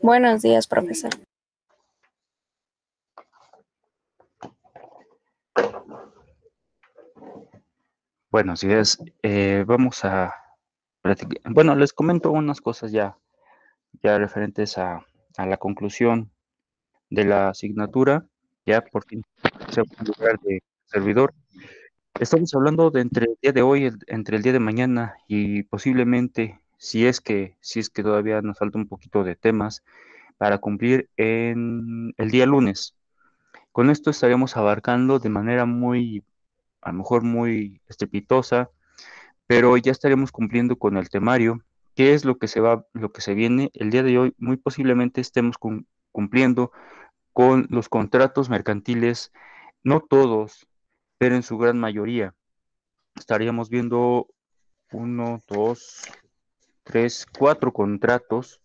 Buenos días, profesor. Buenos días. Vamos a platicar. Bueno, les comento unas cosas ya referentes a la conclusión de la asignatura. Ya por fin se va a lugar de servidor. Estamos hablando de entre el día de hoy, entre el día de mañana y posiblemente, si es que todavía nos falta un poquito de temas para cumplir en el día lunes. Con esto estaríamos abarcando de manera muy, a lo mejor muy estrepitosa, pero ya estaremos cumpliendo con el temario. ¿Qué es lo que se viene el día de hoy? Muy posiblemente estemos cumpliendo con los contratos mercantiles, no todos, pero en su gran mayoría. Estaríamos viendo uno, dos, tres, cuatro contratos.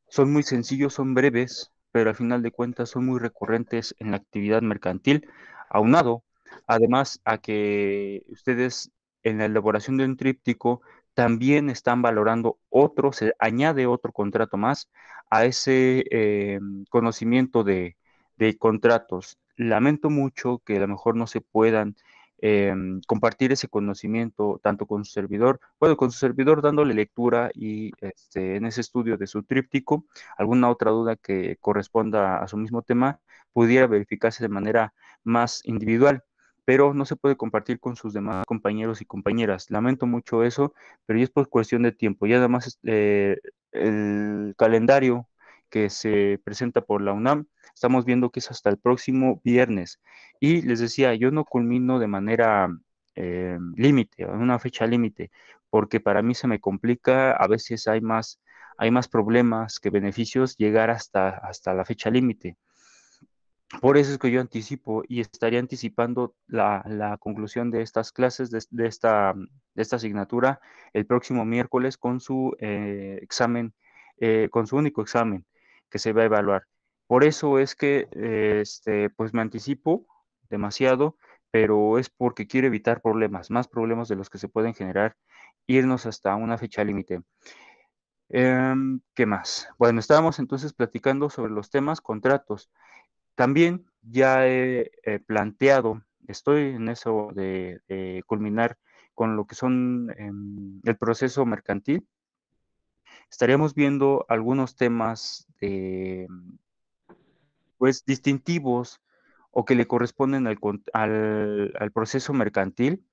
Son muy sencillos, son breves, pero al final de cuentas son muy recurrentes en la actividad mercantil, aunado además a que ustedes en la elaboración de un tríptico también están valorando otro, se añade otro contrato más a ese conocimiento de contratos. Lamento mucho que a lo mejor no se puedan compartir ese conocimiento tanto con su servidor, bueno, con su servidor dándole lectura y en ese estudio de su tríptico, alguna otra duda que corresponda a su mismo tema pudiera verificarse de manera más individual, pero no se puede compartir con sus demás compañeros y compañeras. Lamento mucho eso, pero ya es por cuestión de tiempo. Y además el calendario que se presenta por la UNAM, estamos viendo que es hasta el próximo viernes. Y les decía, yo no culmino de manera límite, en una fecha límite, porque para mí se me complica, a veces hay más problemas que beneficios llegar hasta la fecha límite. Por eso es que yo anticipo y estaría anticipando la conclusión de estas clases, de esta asignatura, el próximo miércoles con su examen, con su único examen que se va a evaluar. Por eso es que pues me anticipo demasiado, pero es porque quiero evitar problemas, más problemas de los que se pueden generar, irnos hasta una fecha límite. ¿Qué más? Bueno, estábamos entonces platicando sobre los temas contratos. También ya he planteado, estoy en eso de culminar con lo que son el proceso mercantil. Estaríamos viendo algunos temas pues distintivos o que le corresponden al proceso mercantil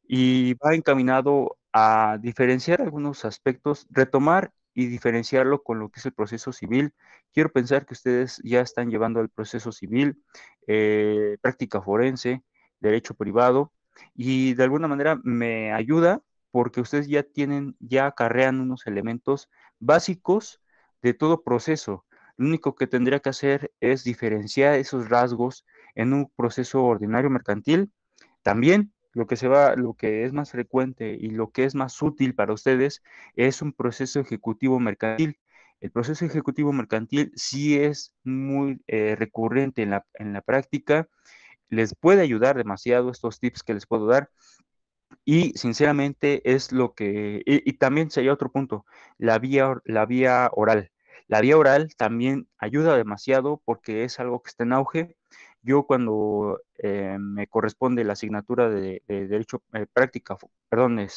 y va encaminado a diferenciar algunos aspectos, retomar y diferenciarlo con lo que es el proceso civil. Quiero pensar que ustedes ya están llevando el proceso civil, práctica forense, derecho privado, y de alguna manera me ayuda porque ustedes ya acarrean unos elementos básicos de todo proceso. Lo único que tendría que hacer es diferenciar esos rasgos en un proceso ordinario mercantil. También lo que es más frecuente y lo que es más útil para ustedes es un proceso ejecutivo mercantil. El proceso ejecutivo mercantil sí es muy recurrente en la práctica, les puede ayudar demasiado estos tips que les puedo dar y sinceramente es lo que, y también sería otro punto, la vía oral. La vía oral también ayuda demasiado porque es algo que está en auge. Yo cuando me corresponde la asignatura de Derecho Práctica, perdón,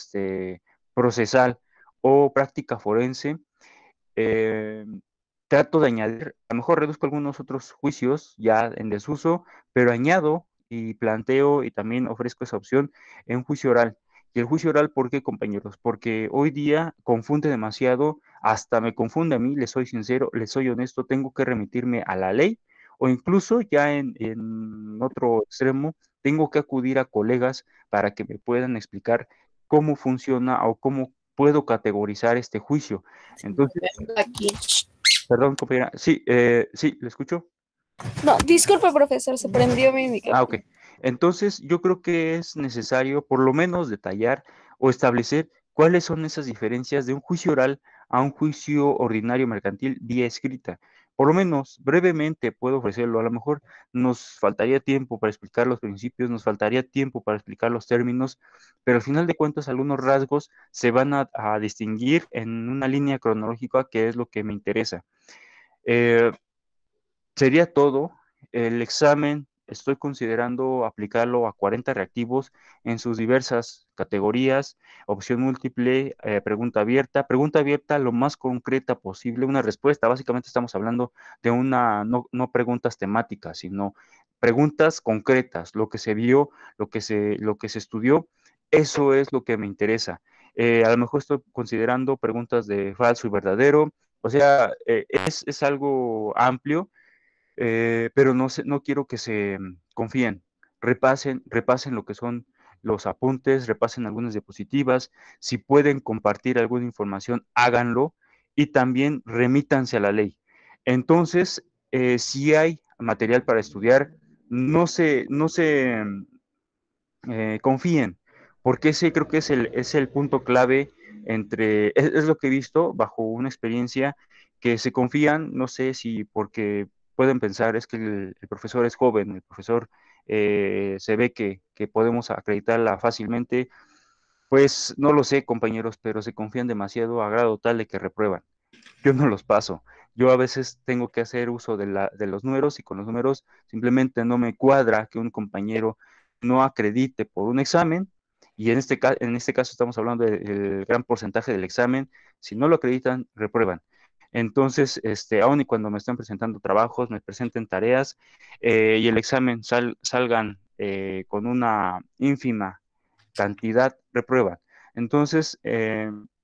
procesal o práctica forense, eh, trato de añadir, a lo mejor reduzco algunos otros juicios ya en desuso, pero añado y planteo y también ofrezco esa opción en juicio oral. Y el juicio oral, ¿por qué, compañeros? Porque hoy día confunde demasiado, hasta me confunde a mí, les soy sincero, les soy honesto, tengo que remitirme a la ley o incluso ya en otro extremo, tengo que acudir a colegas para que me puedan explicar cómo funciona o cómo puedo categorizar este juicio. Entonces, Aquí. perdón, compañera. Sí, sí, ¿le escucho? No, disculpe, profesor, se prendió mi Ah, ok. micrófono. Entonces, yo creo que es necesario por lo menos detallar o establecer cuáles son esas diferencias de un juicio oral a un juicio ordinario mercantil vía escrita. Por lo menos brevemente puedo ofrecerlo. A lo mejor nos faltaría tiempo para explicar los principios, nos faltaría tiempo para explicar los términos, pero al final de cuentas algunos rasgos se van a distinguir en una línea cronológica que es lo que me interesa. Eh, Sería todo. El examen estoy considerando aplicarlo a 40 reactivos en sus diversas categorías, opción múltiple, pregunta abierta lo más concreta posible, una respuesta. Básicamente estamos hablando de no preguntas temáticas, sino preguntas concretas, lo que se vio, lo que se estudió, eso es lo que me interesa. A lo mejor estoy considerando preguntas de falso y verdadero, o sea, es algo amplio, pero no quiero que se confíen. Repasen lo que son los apuntes, repasen algunas diapositivas. Si pueden compartir alguna información, háganlo y también remítanse a la ley. Entonces, si hay material para estudiar, no se confíen, porque ese creo que es el punto clave es lo que he visto bajo una experiencia, que se confían, no sé si porque pueden pensar, es que el profesor es joven, el profesor se ve que podemos acreditarla fácilmente, pues no lo sé, compañeros, pero se confían demasiado a grado tal de que reprueban. Yo no los paso. Yo a veces tengo que hacer uso de los números y con los números simplemente no me cuadra que un compañero no acredite por un examen y en este caso estamos hablando del gran porcentaje del examen. Si no lo acreditan, reprueban. Entonces, aun y cuando me están presentando trabajos, me presenten tareas y el examen salgan con una ínfima cantidad, reprueban. Entonces,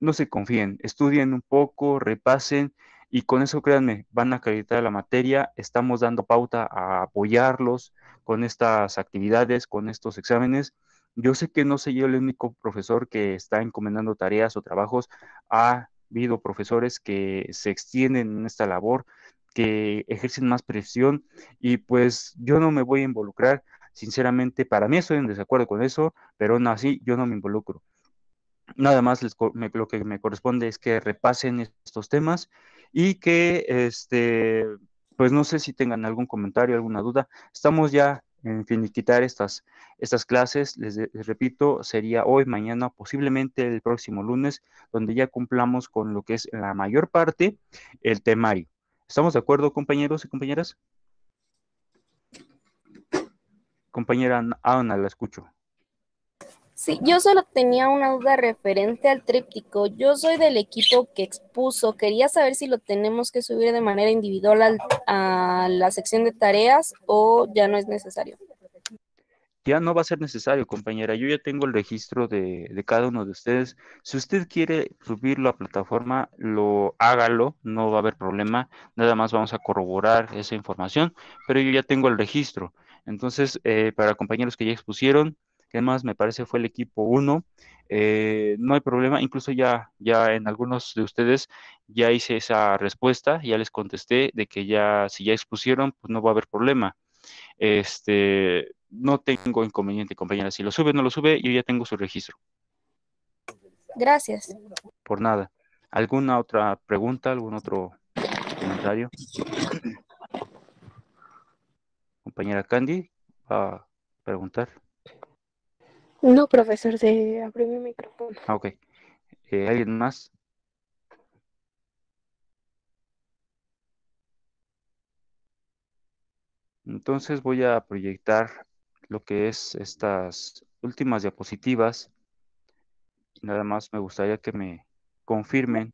no se confíen, estudien un poco, repasen y con eso, créanme, van a acreditar la materia. Estamos dando pauta a apoyarlos con estas actividades, con estos exámenes. Yo sé que no soy yo el único profesor que está encomendando tareas o trabajos. Ha habido profesores que se extienden en esta labor, que ejercen más presión y pues yo no me voy a involucrar. Sinceramente, para mí estoy en desacuerdo con eso, pero aún así yo no me involucro. Nada más lo que me corresponde es que repasen estos temas y que, pues no sé si tengan algún comentario, alguna duda. Estamos ya en finiquitar estas clases, les repito, sería hoy, mañana, posiblemente el próximo lunes, donde ya cumplamos con lo que es la mayor parte, el temario. ¿Estamos de acuerdo, compañeros y compañeras? Compañera Ana, la escucho. Sí, yo solo tenía una duda referente al tríptico. Yo soy del equipo que expuso. Quería saber si lo tenemos que subir de manera individual a la sección de tareas o ya no es necesario. Ya no va a ser necesario, compañera. Yo ya tengo el registro de cada uno de ustedes. Si usted quiere subirlo a plataforma, hágalo, no va a haber problema. Nada más vamos a corroborar esa información, pero yo ya tengo el registro. Entonces, para compañeros que ya expusieron, que además me parece fue el equipo uno, no hay problema. Incluso ya en algunos de ustedes ya hice esa respuesta, ya les contesté de que ya, si ya expusieron, pues no va a haber problema. No tengo inconveniente, compañera. Si lo sube o no lo sube, yo ya tengo su registro. Gracias. Por nada. ¿Alguna otra pregunta? ¿Algún otro comentario? Compañera Candy, va a preguntar. No, profesor, se abrió mi micrófono. Ah, ok. ¿Alguien más? Entonces voy a proyectar lo que es estas últimas diapositivas. Nada más me gustaría que me confirmen.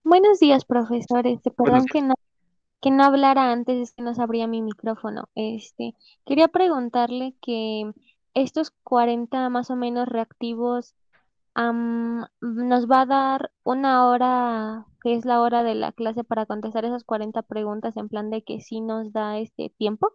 Buenos días, profesor. Buenos Perdón días. que no hablara antes, es que no se abría mi micrófono. Quería preguntarle que estos 40 más o menos reactivos, nos va a dar una hora, que es la hora de la clase, para contestar esas 40 preguntas en plan de que sí nos da este tiempo.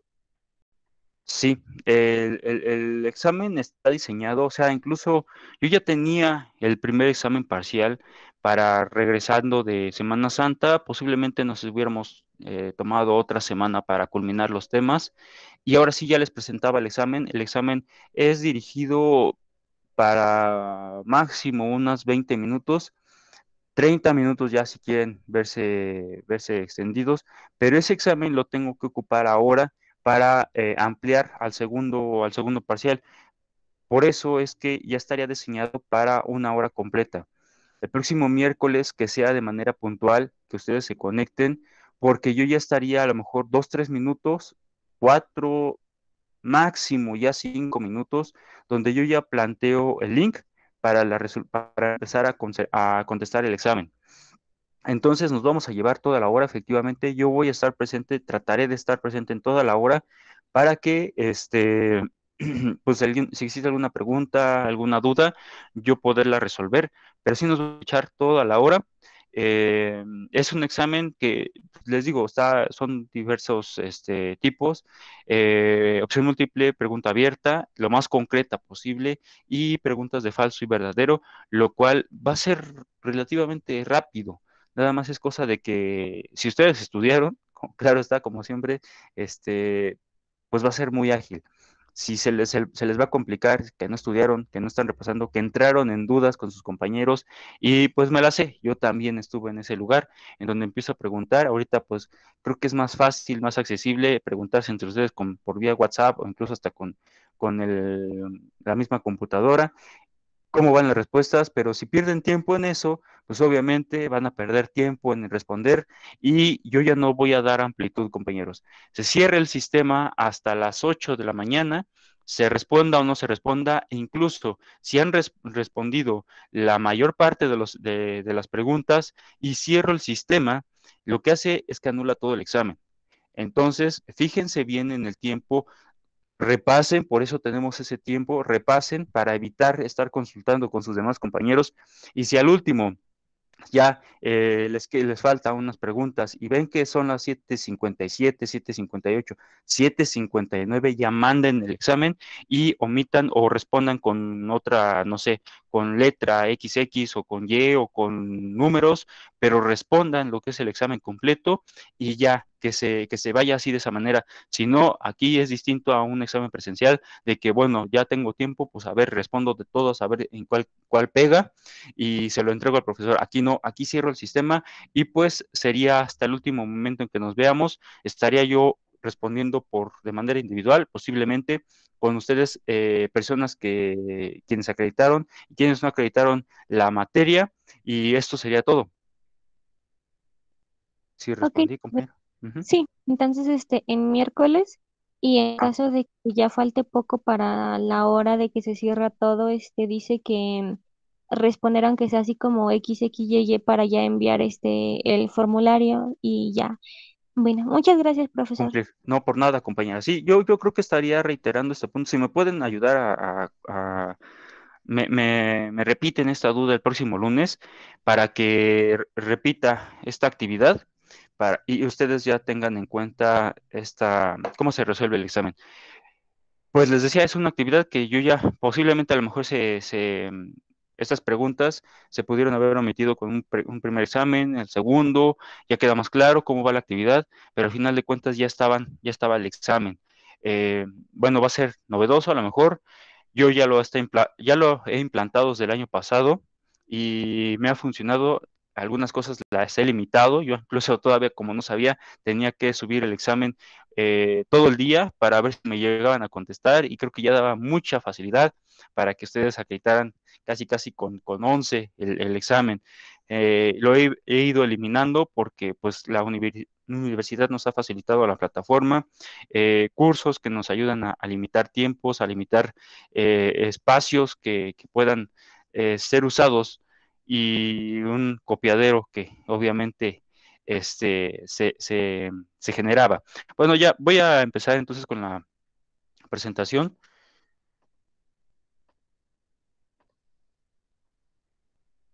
Sí, el examen está diseñado, o sea, incluso yo ya tenía el primer examen parcial para regresando de Semana Santa, posiblemente nos hubiéramos tomado otra semana para culminar los temas y ahora sí ya les presentaba el examen es dirigido para máximo unas 20 minutos, 30 minutos ya si quieren verse extendidos, pero ese examen lo tengo que ocupar ahora para ampliar al segundo parcial. Por eso es que ya estaría diseñado para una hora completa. El próximo miércoles que sea de manera puntual, que ustedes se conecten, porque yo ya estaría a lo mejor 2, 3 minutos, 4, máximo ya 5 minutos, donde yo ya planteo el link para empezar a contestar el examen. Entonces nos vamos a llevar toda la hora, efectivamente. Yo voy a estar presente, trataré de estar presente en toda la hora para que, pues si existe alguna pregunta, alguna duda, yo poderla resolver. Pero sí nos vamos a echar toda la hora. Es un examen que, les digo, son diversos tipos. Opción múltiple, pregunta abierta, lo más concreta posible, y preguntas de falso y verdadero, lo cual va a ser relativamente rápido. Nada más es cosa de que si ustedes estudiaron, claro está, como siempre, pues va a ser muy ágil. Si se les va a complicar, que no estudiaron, que no están repasando, que entraron en dudas con sus compañeros, y pues me la sé, yo también estuve en ese lugar, en donde empiezo a preguntar. Ahorita pues creo que es más fácil, más accesible preguntarse entre ustedes por vía WhatsApp o incluso hasta con la misma computadora cómo van las respuestas, pero si pierden tiempo en eso, pues obviamente van a perder tiempo en responder y yo ya no voy a dar amplitud, compañeros. Se cierra el sistema hasta las 8 de la mañana, se responda o no se responda, e incluso si han respondido la mayor parte de las preguntas y cierro el sistema, lo que hace es que anula todo el examen. Entonces, fíjense bien en el tiempo, repasen, por eso tenemos ese tiempo, repasen para evitar estar consultando con sus demás compañeros. Y si al último ya les falta unas preguntas y ven que son las 7:57, 7:58, 7:59, ya manden el examen y omitan o respondan con otra, no sé, con letra XX o con Y o con números, pero respondan lo que es el examen completo y ya que se vaya así de esa manera. Si no, aquí es distinto a un examen presencial de que, bueno, ya tengo tiempo, pues a ver, respondo de todos, a ver en cuál pega y se lo entrego al profesor. Aquí no, aquí cierro el sistema y pues sería hasta el último momento en que nos veamos, estaría yo respondiendo de manera individual, posiblemente con ustedes, personas quienes acreditaron y quienes no acreditaron la materia, y esto sería todo. Sí, Ok, respondí, compañero. Ujú. sí, entonces en miércoles y en caso de que ya falte poco para la hora de que se cierra todo, dice que responder aunque sea así como XXYY para ya enviar el formulario y ya. Bueno, muchas gracias, profesor. Cumplir. No, por nada, compañera. Sí, yo creo que estaría reiterando este punto. Si me pueden ayudar me repiten esta duda el próximo lunes para que repita esta actividad y ustedes ya tengan en cuenta cómo se resuelve el examen. Pues les decía, es una actividad que yo ya posiblemente a lo mejor estas preguntas se pudieron haber omitido con un primer examen, el segundo, ya queda más claro cómo va la actividad, pero al final de cuentas ya estaba el examen. Bueno, va a ser novedoso a lo mejor. Yo ya lo he implantado desde el año pasado y me ha funcionado. Algunas cosas las he limitado. Yo incluso todavía, como no sabía, tenía que subir el examen todo el día para ver si me llegaban a contestar, y creo que ya daba mucha facilidad para que ustedes acreditaran casi con 11 el examen. Lo he ido eliminando porque pues la universidad nos ha facilitado la plataforma, cursos que nos ayudan a limitar tiempos, a limitar espacios que puedan ser usados, y un copiadero que obviamente se generaba. Bueno, ya voy a empezar entonces con la presentación.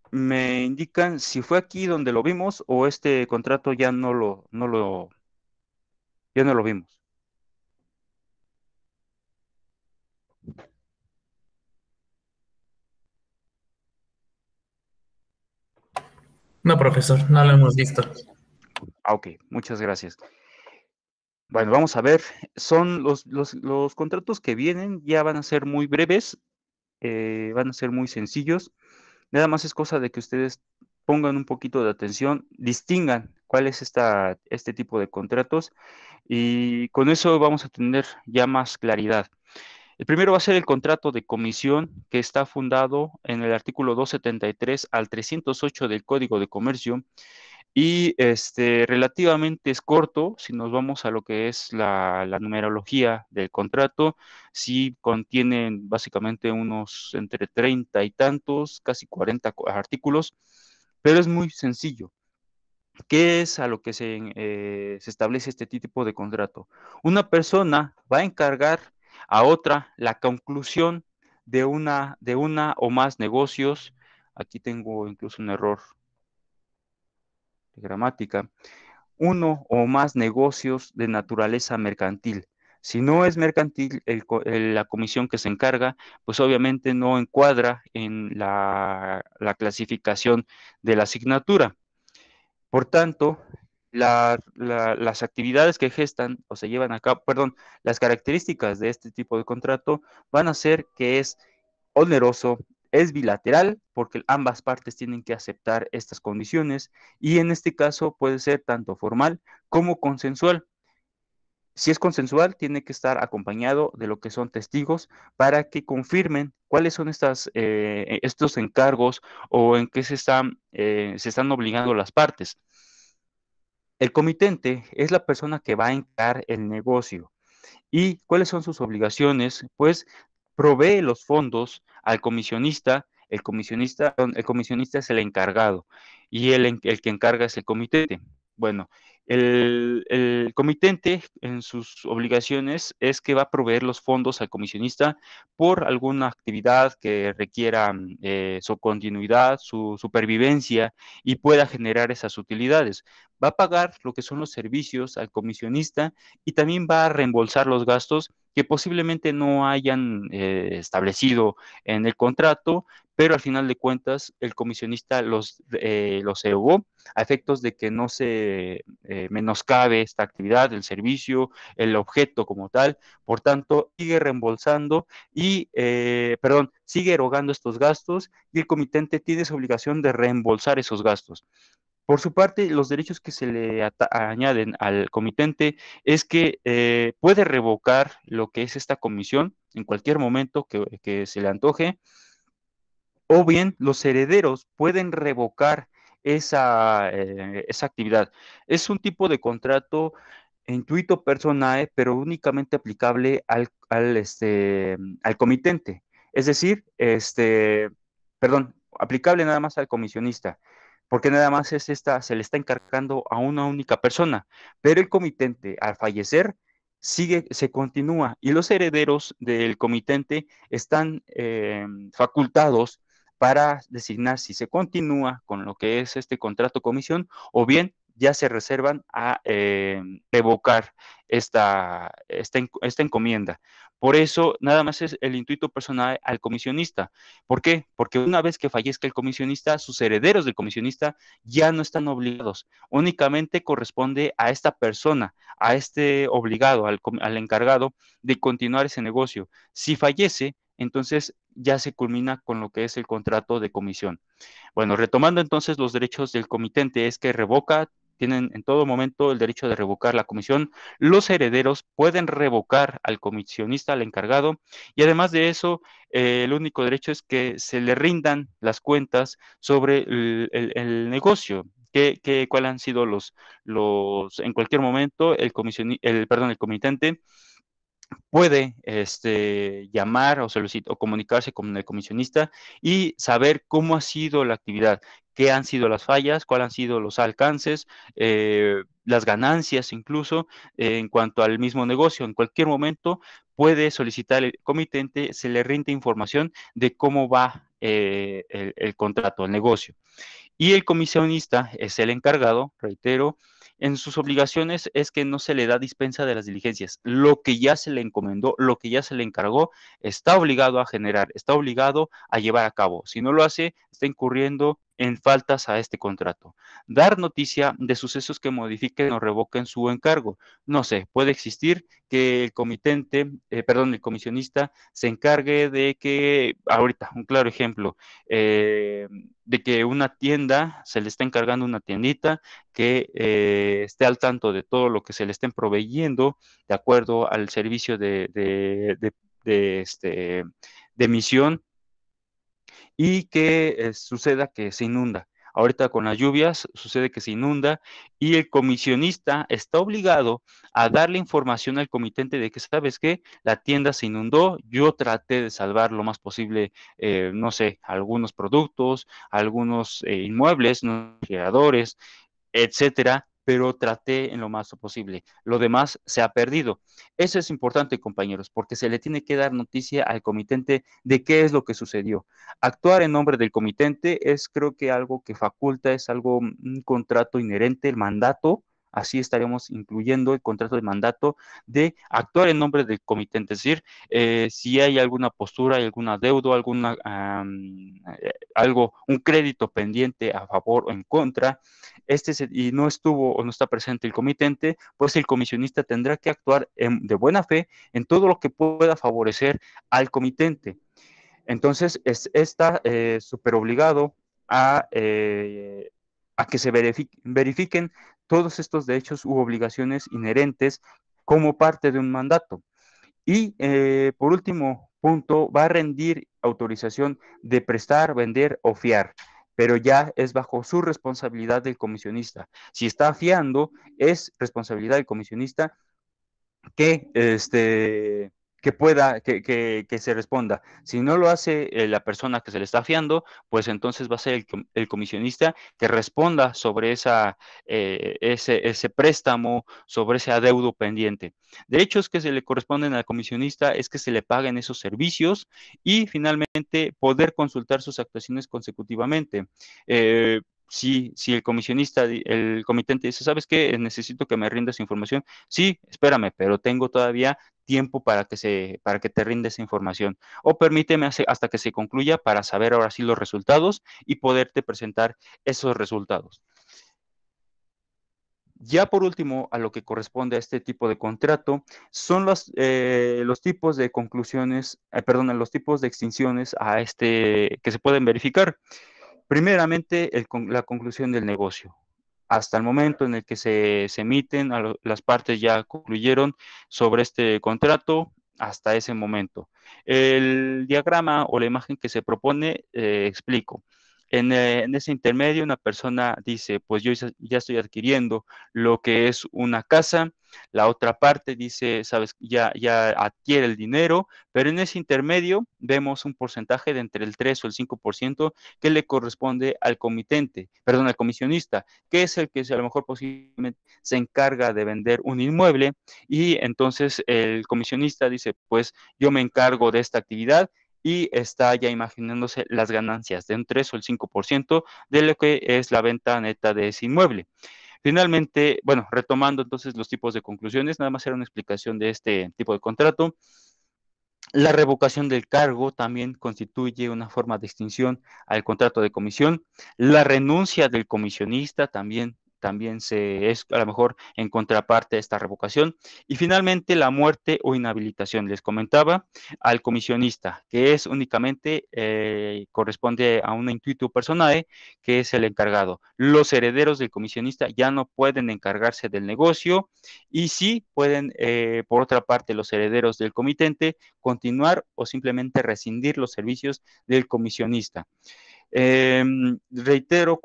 Me indican si fue aquí donde lo vimos o este contrato ya no lo vimos. No, profesor, no lo hemos visto. Ok, muchas gracias. Bueno, vamos a ver, son los contratos que vienen, ya van a ser muy breves, van a ser muy sencillos. Nada más es cosa de que ustedes pongan un poquito de atención, distingan cuál es este tipo de contratos y con eso vamos a tener ya más claridad. El primero va a ser el contrato de comisión que está fundado en el artículo 273 al 308 del Código de Comercio y relativamente es corto si nos vamos a lo que es la numerología del contrato. Sí contienen básicamente unos entre 30 y tantos, casi 40 artículos, pero es muy sencillo. ¿Qué es a lo que se establece este tipo de contrato? Una persona va a encargar a otra la conclusión de una o más negocios. Aquí tengo incluso un error de gramática. Uno o más negocios de naturaleza mercantil. Si no es mercantil, la comisión que se encarga, pues obviamente no encuadra en la clasificación de la asignatura. Por tanto, las actividades que gestan o se llevan a cabo, perdón, las características de este tipo de contrato van a ser que es oneroso, es bilateral, porque ambas partes tienen que aceptar estas condiciones, y en este caso puede ser tanto formal como consensual. Si es consensual, tiene que estar acompañado de lo que son testigos para que confirmen cuáles son estos encargos o en qué se están obligando las partes. El comitente es la persona que va a encargar el negocio. ¿Y cuáles son sus obligaciones? Pues provee los fondos al comisionista. El comisionista es el encargado y el que encarga es el comitente. Bueno, el comitente en sus obligaciones es que va a proveer los fondos al comisionista por alguna actividad que requiera su continuidad, su supervivencia y pueda generar esas utilidades. Va a pagar lo que son los servicios al comisionista y también va a reembolsar los gastos que posiblemente no hayan establecido en el contrato, pero al final de cuentas el comisionista los erogó a efectos de que no se menoscabe esta actividad, el servicio, el objeto como tal. Por tanto, sigue reembolsando sigue erogando estos gastos y el comitente tiene su obligación de reembolsar esos gastos. Por su parte, los derechos que se le añaden al comitente es que puede revocar lo que es esta comisión en cualquier momento que se le antoje, o bien los herederos pueden revocar esa actividad. Es un tipo de contrato intuito personae, pero únicamente aplicable al comitente. Es decir, perdón, aplicable nada más al comisionista, porque nada más se le está encargando a una única persona, pero el comitente al fallecer se continúa y los herederos del comitente están facultados para designar si se continúa con lo que es este contrato comisión o bien ya se reservan a revocar esta encomienda. Por eso, nada más es el intuito personal al comisionista. ¿Por qué? Porque una vez que fallezca el comisionista, sus herederos del comisionista ya no están obligados. Únicamente corresponde a esta persona, a este obligado, al encargado de continuar ese negocio. Si fallece, entonces ya se culmina con lo que es el contrato de comisión. Bueno, retomando entonces los derechos del comitente es que tienen en todo momento el derecho de revocar la comisión. Los herederos pueden revocar al comisionista, al encargado, y además de eso, el único derecho es que se le rindan las cuentas sobre el negocio. ¿Cuáles han sido en cualquier momento, el comitente puede llamar o solicitar o comunicarse con el comisionista y saber cómo ha sido la actividad, qué han sido las fallas, cuáles han sido los alcances, las ganancias incluso en cuanto al mismo negocio. En cualquier momento puede solicitar el comitente, se le rinde información de cómo va el contrato, el negocio. Y el comisionista es el encargado, reitero, en sus obligaciones es que no se le da dispensa de las diligencias. Lo que ya se le encomendó, lo que ya se le encargó, está obligado a generar, está obligado a llevar a cabo. Si no lo hace, está incurriendo en faltas a este contrato. Dar noticia de sucesos que modifiquen o revoquen su encargo. No sé, puede existir que el comisionista se encargue de que, ahorita, un claro ejemplo, de que una tienda se le está encargando una tiendita que esté al tanto de todo lo que se le estén proveyendo de acuerdo al servicio de emisión y que suceda que se inunda. Ahorita con las lluvias sucede que se inunda y el comisionista está obligado a darle información al comitente de que, ¿sabes qué? La tienda se inundó, yo traté de salvar lo más posible, no sé, algunos productos, algunos inmuebles, ¿no? Refrigeradores, etcétera, pero traté en lo más posible. Lo demás se ha perdido. Eso es importante, compañeros, porque se le tiene que dar noticia al comitente de qué es lo que sucedió. Actuar en nombre del comitente es, creo que algo que faculta, es algo, un contrato inherente, el mandato. Así estaríamos incluyendo el contrato de mandato de actuar en nombre del comitente, es decir, si hay alguna postura, alguna deuda, alguna algo, un crédito pendiente a favor o en contra, y no estuvo o no está presente el comitente, pues el comisionista tendrá que actuar de buena fe en todo lo que pueda favorecer al comitente. Entonces, está súper obligado a que se verifiquen todos estos derechos u obligaciones inherentes como parte de un mandato. Y por último punto, va a rendir autorización de prestar, vender o fiar, pero ya es bajo su responsabilidad del comisionista. Si está fiando, es responsabilidad del comisionista que, que se responda. Si no lo hace la persona que se le está fiando, pues entonces va a ser el comisionista que responda sobre ese préstamo, sobre ese adeudo pendiente. Derechos que se le corresponden al comisionista es que se le paguen esos servicios y finalmente poder consultar sus actuaciones consecutivamente. Si el comisionista, el comitente dice, ¿sabes qué? Necesito que me rindas información. Sí, espérame, pero tengo todavía tiempo para que te rinda esa información. O permíteme hasta que se concluya para saber ahora sí los resultados y poderte presentar esos resultados. Ya por último, a lo que corresponde a este tipo de contrato, son los tipos de conclusiones, los tipos de extinciones que se pueden verificar. Primeramente, la conclusión del negocio. Hasta el momento en el que se emiten, las partes ya concluyeron sobre este contrato, hasta ese momento. El diagrama o la imagen que se propone, explico. En ese intermedio, una persona dice, pues yo ya estoy adquiriendo lo que es una casa. La otra parte dice, sabes, ya adquiere el dinero, pero en ese intermedio vemos un porcentaje de entre el 3 o el 5% que le corresponde al al comisionista, que es el que a lo mejor posiblemente se encarga de vender un inmueble y entonces el comisionista dice, pues yo me encargo de esta actividad y está ya imaginándose las ganancias de un 3 o el 5% de lo que es la venta neta de ese inmueble. Finalmente, bueno, retomando entonces los tipos de conclusiones, nada más era una explicación de este tipo de contrato. La revocación del cargo también constituye una forma de extinción al contrato de comisión. La renuncia del comisionista también es a lo mejor en contraparte a esta revocación. Y finalmente la muerte o inhabilitación. Les comentaba al comisionista, que es únicamente corresponde a un intuito personae, que es el encargado. Los herederos del comisionista ya no pueden encargarse del negocio y sí pueden, por otra parte, los herederos del comitente continuar o simplemente rescindir los servicios del comisionista. Reitero,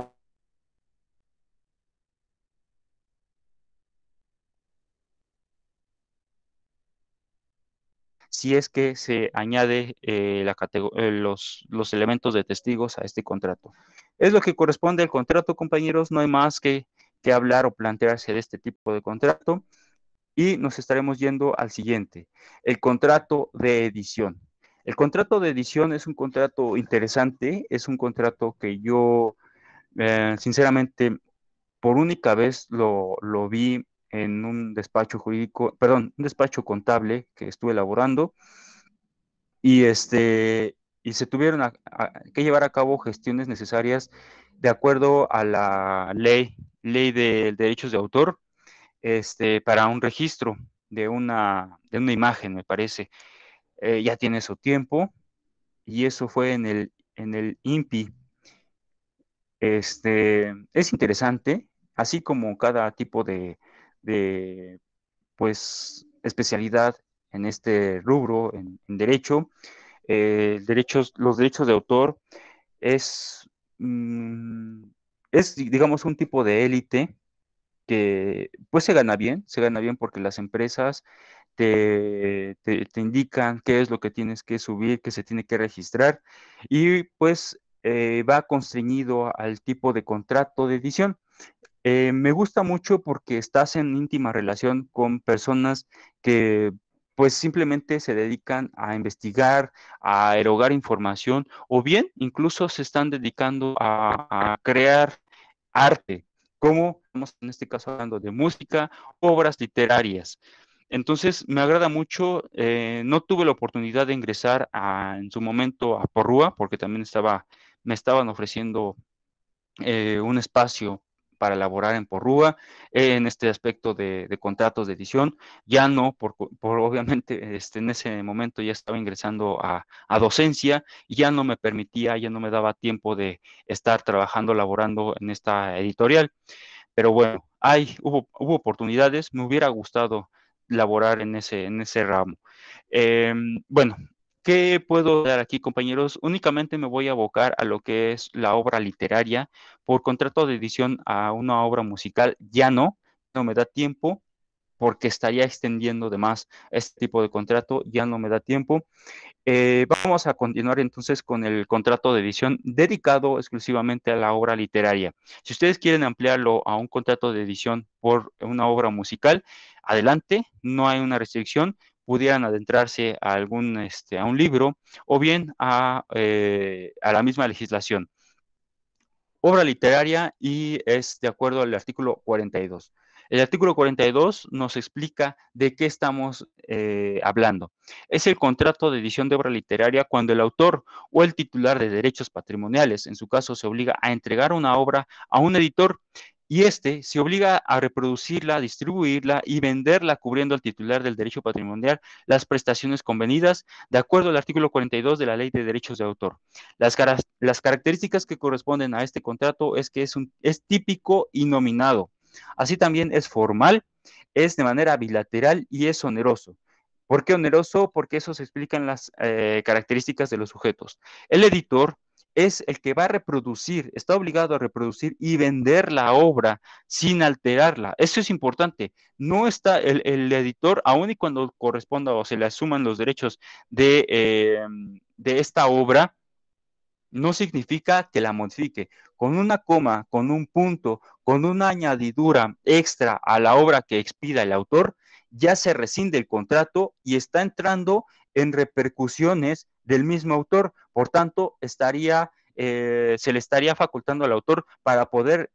si es que se añade los elementos de testigos a este contrato. Es lo que corresponde al contrato, compañeros, no hay más que hablar o plantearse de este tipo de contrato y nos estaremos yendo al siguiente, el contrato de edición. El contrato de edición es un contrato interesante, es un contrato que yo, sinceramente, por única vez lo vi en un despacho jurídico, perdón, un despacho contable que estuve elaborando y, y se tuvieron que llevar a cabo gestiones necesarias de acuerdo a la ley de derechos de autor, para un registro de una imagen, me parece. Ya tiene su tiempo y eso fue en el INPI. Es interesante, así como cada tipo de, pues, especialidad en este rubro, en derecho, los derechos de autor es, mm, digamos, un tipo de élite que pues se gana bien porque las empresas te indican qué es lo que tienes que subir, qué se tiene que registrar y pues va constreñido al tipo de contrato de edición. Me gusta mucho porque estás en íntima relación con personas que pues simplemente se dedican a investigar, a erogar información o bien incluso se están dedicando a crear arte, como estamos en este caso hablando de música, obras literarias. Entonces, me agrada mucho. No tuve la oportunidad de ingresar en su momento a Porrúa, porque también me estaban ofreciendo un espacio para elaborar en Porrúa, en este aspecto de contratos de edición. Ya no, obviamente, en ese momento ya estaba ingresando a docencia y ya no me permitía, ya no me daba tiempo de estar trabajando, laborando en esta editorial. Pero bueno, hubo oportunidades, me hubiera gustado laborar en ese ramo. Bueno, ¿qué puedo dar aquí, compañeros? Únicamente me voy a abocar a lo que es la obra literaria. Por contrato de edición a una obra musical, ya no me da tiempo porque estaría extendiendo de más este tipo de contrato, ya no me da tiempo. Vamos a continuar entonces con el contrato de edición dedicado exclusivamente a la obra literaria. Si ustedes quieren ampliarlo a un contrato de edición por una obra musical, adelante, no hay una restricción. Pudieran adentrarse a a un libro o bien a la misma legislación. Obra literaria y es de acuerdo al artículo 42. El artículo 42 nos explica de qué estamos hablando. Es el contrato de edición de obra literaria cuando el autor o el titular de derechos patrimoniales, en su caso, se obliga a entregar una obra a un editor y este se obliga a reproducirla, distribuirla y venderla, cubriendo al titular del derecho patrimonial las prestaciones convenidas de acuerdo al artículo 42 de la Ley de Derechos de Autor. Las características que corresponden a este contrato es que es típico y nominado. Así también es formal, es de manera bilateral y es oneroso. ¿Por qué oneroso? Porque eso se explica en las características de los sujetos. El editor es el que va a reproducir, está obligado a reproducir y vender la obra sin alterarla. Eso es importante. No está el editor, aun y cuando corresponda o se le asuman los derechos de esta obra, no significa que la modifique. Con una coma, con un punto, con una añadidura extra a la obra que expida el autor, ya se rescinde el contrato y está entrando en repercusiones del mismo autor. Por tanto, se le estaría facultando al autor para poder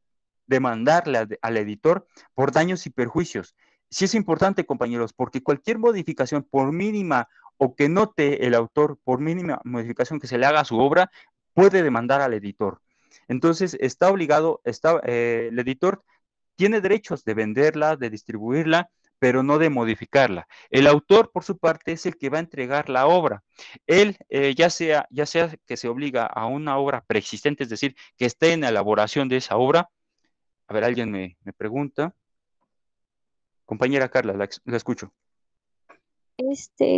demandarle al editor por daños y perjuicios. Sí es importante, compañeros, porque cualquier modificación, por mínima o que note el autor, por mínima modificación que se le haga a su obra, puede demandar al editor. Entonces, el editor tiene derechos de venderla, de distribuirla, pero no de modificarla. El autor, por su parte, es el que va a entregar la obra. Él, ya sea que se obliga a una obra preexistente, es decir, que esté en la elaboración de esa obra. A ver, alguien me pregunta. Compañera Carla, la escucho.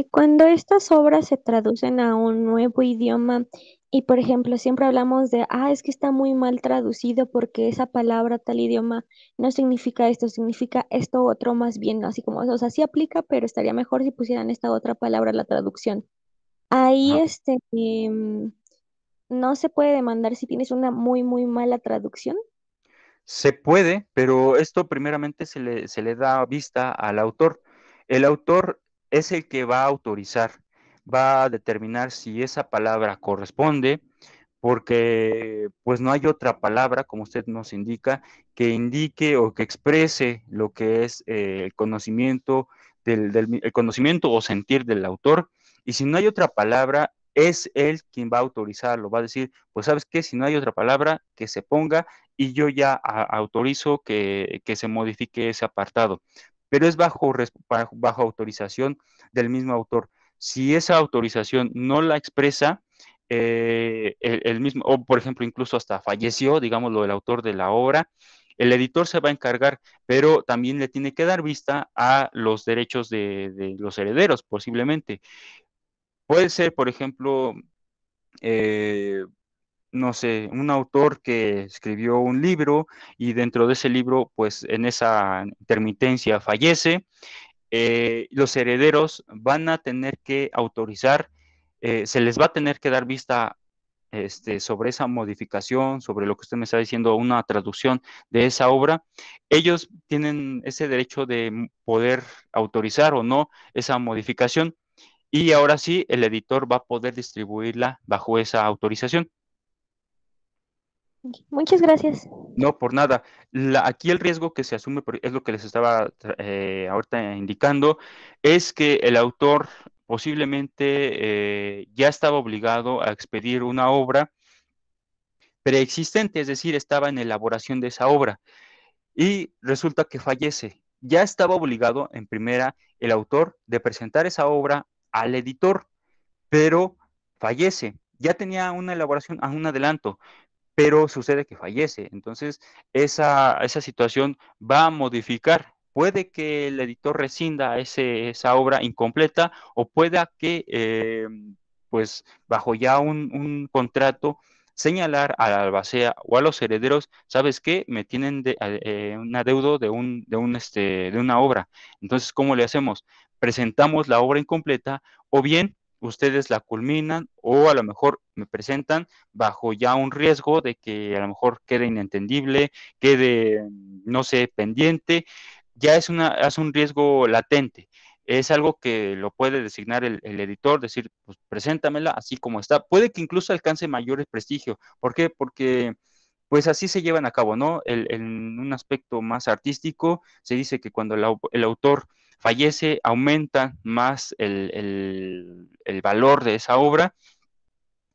Cuando estas obras se traducen a un nuevo idioma y, por ejemplo, siempre hablamos de, es que está muy mal traducido porque esa palabra, tal idioma, no significa esto, significa esto otro más bien, ¿no? Así como, o sea, sí aplica, pero estaría mejor si pusieran esta otra palabra en la traducción. Ahí, Ajá. no se puede demandar si tienes una muy, muy mala traducción. Se puede, pero esto primeramente se le da vista al autor. El autor es el que va a autorizar, va a determinar si esa palabra corresponde, porque pues no hay otra palabra, como usted nos indica, que indique o que exprese lo que es el conocimiento el conocimiento o sentir del autor. Y si no hay otra palabra, es él quien va a autorizarlo, va a decir, pues sabes qué, si no hay otra palabra, que se ponga y yo ya autorizo que se modifique ese apartado. Pero es bajo autorización del mismo autor. Si esa autorización no la expresa, el mismo, o por ejemplo, incluso hasta falleció, digámoslo, el autor de la obra, el editor se va a encargar, pero también le tiene que dar vista a los derechos de los herederos, posiblemente. Puede ser, por ejemplo, eh, no sé, un autor que escribió un libro y dentro de ese libro, pues en esa intermitencia fallece, los herederos van a tener que autorizar, se les va a tener que dar vista sobre esa modificación, sobre lo que usted me está diciendo, una traducción de esa obra. Ellos tienen ese derecho de poder autorizar o no esa modificación y ahora sí el editor va a poder distribuirla bajo esa autorización. Muchas gracias. No, por nada. Aquí el riesgo que se asume, es lo que les estaba ahorita indicando, es que el autor posiblemente ya estaba obligado a expedir una obra preexistente, es decir, estaba en elaboración de esa obra y resulta que fallece. Ya estaba obligado en primera el autor de presentar esa obra al editor, pero fallece. Ya tenía una elaboración, un adelanto, pero sucede que fallece. Entonces, esa situación va a modificar. Puede que el editor rescinda esa obra incompleta o pueda que, pues, bajo ya un contrato, señalar a la albacea o a los herederos, ¿sabes qué? Me tienen un adeudo de una obra. Entonces, ¿cómo le hacemos? Presentamos la obra incompleta o bien ustedes la culminan o a lo mejor me presentan bajo ya un riesgo de que a lo mejor quede inentendible, quede, no sé, pendiente, ya es un riesgo latente. Es algo que lo puede designar el editor, decir, pues preséntamela así como está. Puede que incluso alcance mayor prestigio. ¿Por qué? Porque pues así se llevan a cabo, ¿no? En un aspecto más artístico, se dice que cuando el autor fallece, aumenta más el valor de esa obra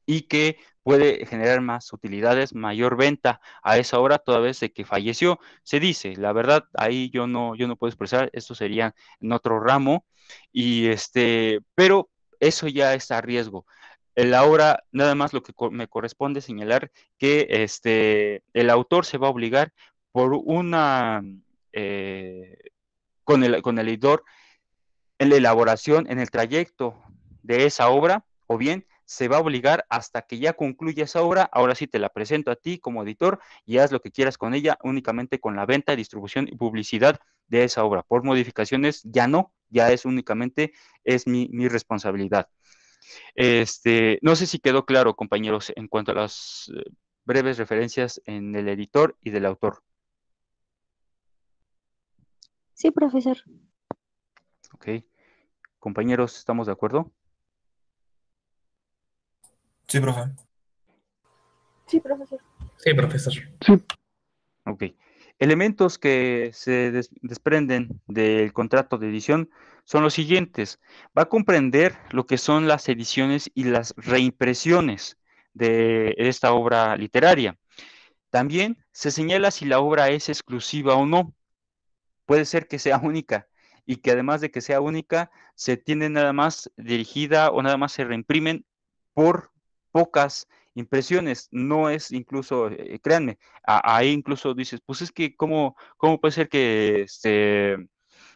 y que puede generar más utilidades, mayor venta a esa obra toda vez de que falleció. Se dice, la verdad, ahí yo no puedo expresar, esto sería en otro ramo, y pero eso ya está a riesgo. Ahora, nada más lo que me corresponde señalar que el autor se va a obligar por eh, con el editor en la elaboración, en el trayecto de esa obra, o bien se va a obligar hasta que ya concluya esa obra, ahora sí te la presento a ti como editor y haz lo que quieras con ella, únicamente con la venta, distribución y publicidad de esa obra. Por modificaciones ya no, ya es únicamente, es mi responsabilidad. No sé si quedó claro, compañeros, en cuanto a las breves referencias en el editor y del autor. Sí, profesor. Ok, compañeros, ¿estamos de acuerdo? Sí, profe. Sí, profesor. Sí, profesor. Ok. Elementos que se desprenden del contrato de edición son los siguientes. Va a comprender lo que son las ediciones y las reimpresiones de esta obra literaria. También se señala si la obra es exclusiva o no. Puede ser que sea única y que además de que sea única, se tiene nada más dirigida o nada más se reimprimen por pocas impresiones. No es incluso, créanme, ahí incluso dices, pues es que cómo puede ser que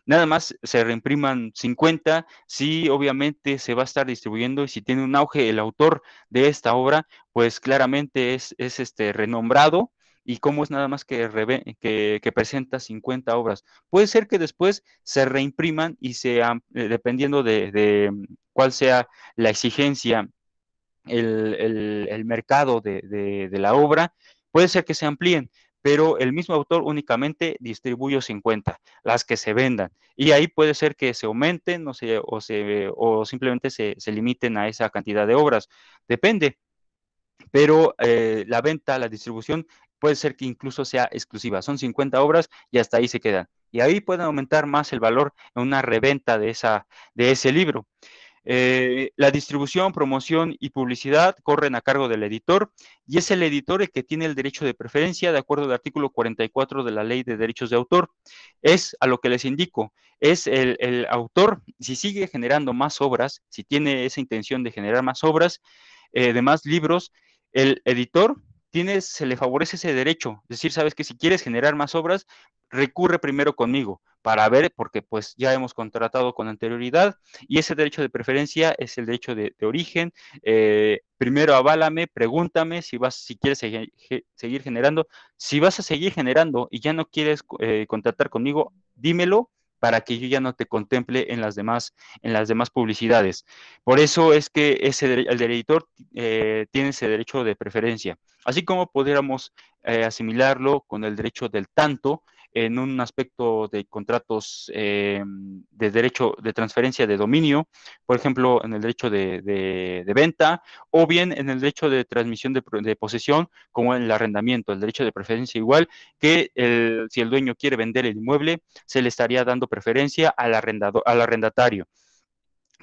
nada más se reimpriman 50, sí, obviamente se va a estar distribuyendo y si tiene un auge el autor de esta obra, pues claramente es renombrado y cómo es nada más que presenta 50 obras. Puede ser que después se reimpriman y dependiendo de cuál sea la exigencia, el mercado de la obra, puede ser que se amplíen, pero el mismo autor únicamente distribuye 50, las que se vendan. Y ahí puede ser que se aumenten o simplemente se limiten a esa cantidad de obras. Depende, pero la venta, la distribución puede ser que incluso sea exclusiva. Son 50 obras y hasta ahí se quedan. Y ahí pueden aumentar más el valor en una reventa de ese libro. La distribución, promoción y publicidad corren a cargo del editor y es el editor el que tiene el derecho de preferencia de acuerdo al artículo 44 de la Ley de Derechos de Autor. Es a lo que les indico, es el autor, si sigue generando más obras, si tiene esa intención de generar más obras, demás libros, el editor se le favorece ese derecho. Es decir, sabes que si quieres generar más obras, recurre primero conmigo para ver, porque pues ya hemos contratado con anterioridad y ese derecho de preferencia es el derecho de origen. Primero aválame, pregúntame si quieres seguir generando. Si vas a seguir generando y ya no quieres contratar conmigo, dímelo para que yo ya no te contemple en las demás publicidades. Por eso es que el editor tiene ese derecho de preferencia, así como pudiéramos asimilarlo con el derecho del tanto en un aspecto de contratos de derecho de transferencia de dominio, por ejemplo, en el derecho de venta, o bien en el derecho de transmisión de posesión, como en el arrendamiento, el derecho de preferencia igual, que si el dueño quiere vender el inmueble, se le estaría dando preferencia al arrendatario.